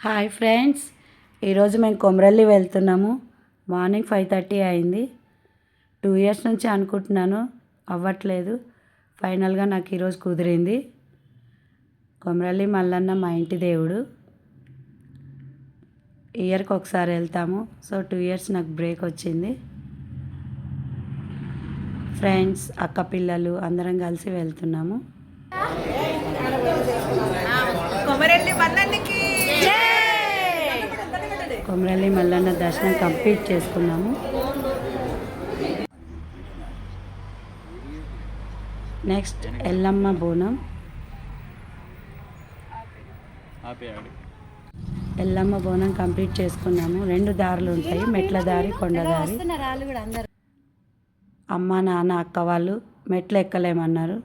Hi friends, ఈరోజు మేము కొమరల్లి వెళ్తున్నాము. మార్నింగ్ 5:30 అయింది. 2 ఇయర్స్ నుంచి అనుకుంటున్నాను, అవ్వట్లేదు. ఫైనల్గా నాకు ఈరోజు కుదిరింది. కొమరల్లి మల్లన్న మా ఇంటి దేవుడు. ఇయర్కి ఒకసారి వెళ్తాము. సో 2 ఇయర్స్ నాకు బ్రేక్ వచ్చింది. ఫ్రెండ్స్, అక్క పిల్లలు అందరం కలిసి వెళ్తున్నాము. కొమరల్లి మల్లన్న దర్శనం కంప్లీట్ చేసుకున్నాము. నెక్స్ట్ ఎల్లమ్మ బోనం. ఎల్లమ్మ బోనం కంప్లీట్ చేసుకున్నాము. 2 దారులు ఉంటాయి, మెట్ల దారి, కొండ దారి. అమ్మ నాన్న అక్క వాళ్ళు మెట్లు ఎక్కలేమన్నారు,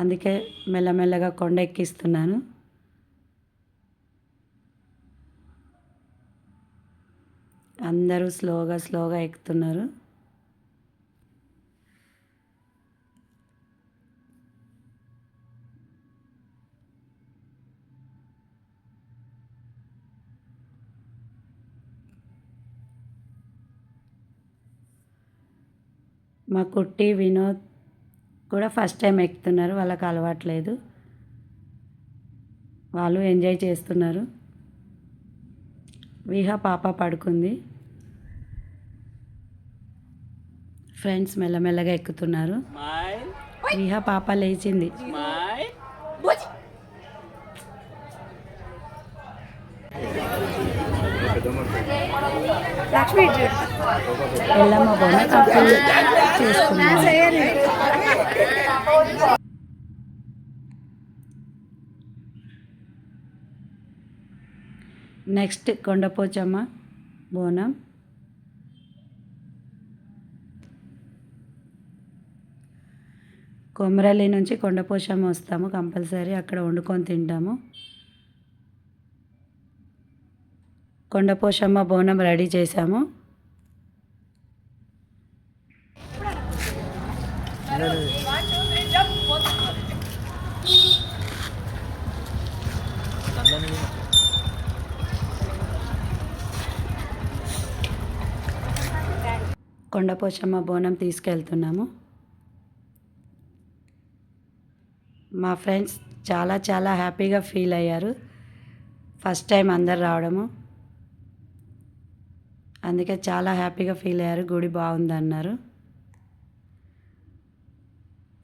అందుకే మెల్లమెల్లగా కొండ ఎక్కిస్తున్నాను. అందరూ స్లోగా ఎక్కుతున్నారు. మా కుట్టి వినోద్ కూడా ఫస్ట్ టైం ఎక్కుతున్నారు. వాళ్ళకి అలవాట్లేదు, వాళ్ళు ఎంజాయ్ చేస్తున్నారు. విహా పాప పడుకుంది. ఫ్రెండ్స్ మెల్లమెల్లగా ఎక్కుతున్నారు. విహా పాప లేచింది. ఎల్లమ్మ బోనం కంప్లీట్ చేసుకున్నాము. నెక్స్ట్ కొండపోచమ్మ బోనం. కొమరల్లి నుంచి కొండపోచమ్మ వస్తాము, కంపల్సరీ అక్కడ వండుకొని తింటాము. కొండపోచమ్మ బోనం రెడీ చేసాము. కొండపోచమ్మ బోనం తీసుకెళ్తున్నాము. మా ఫ్రెండ్స్ చాలా హ్యాపీగా ఫీల్ అయ్యారు. ఫస్ట్ టైం అందరు రావడము, అందుకే చాలా హ్యాపీగా ఫీల్ అయ్యారు. గుడి బాగుందన్నారు.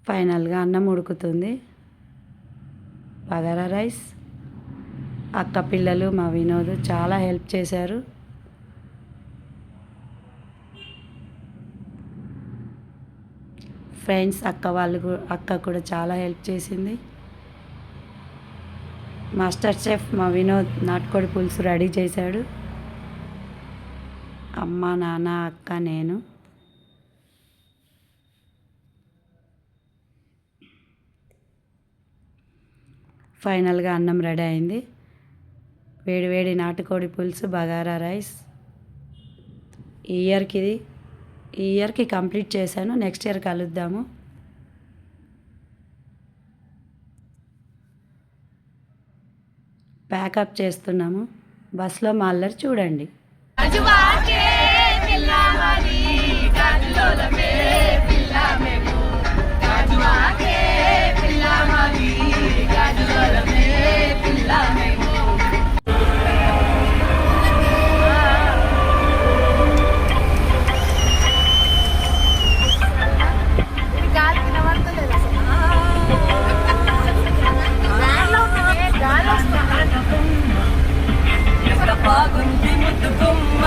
ఫైనల్గా అన్నం ఉడుకుతుంది. బగారా రైస్. అక్క పిల్లలు మా వినోద్ చాలా హెల్ప్ చేశారు. ఫ్రెండ్స్ అక్క కూడా చాలా హెల్ప్ చేసింది. మాస్టర్ చెఫ్ మా వినోద్ నాటుకోడి పులుసు రెడీ చేశాడు. అమ్మ నాన్న అక్క నేను. ఫైనల్గా అన్నం రెడీ అయింది. వేడి నాటుకోడి పులుసు, బగారా రైస్. ఈ ఇయర్కి కంప్లీట్ చేశాను. నెక్స్ట్ ఇయర్ కలుద్దాము. ప్యాకప్ చేస్తున్నాము. బస్లో మా అల్లరి చూడండి. బాగుంది ముద్దు గుమ్మ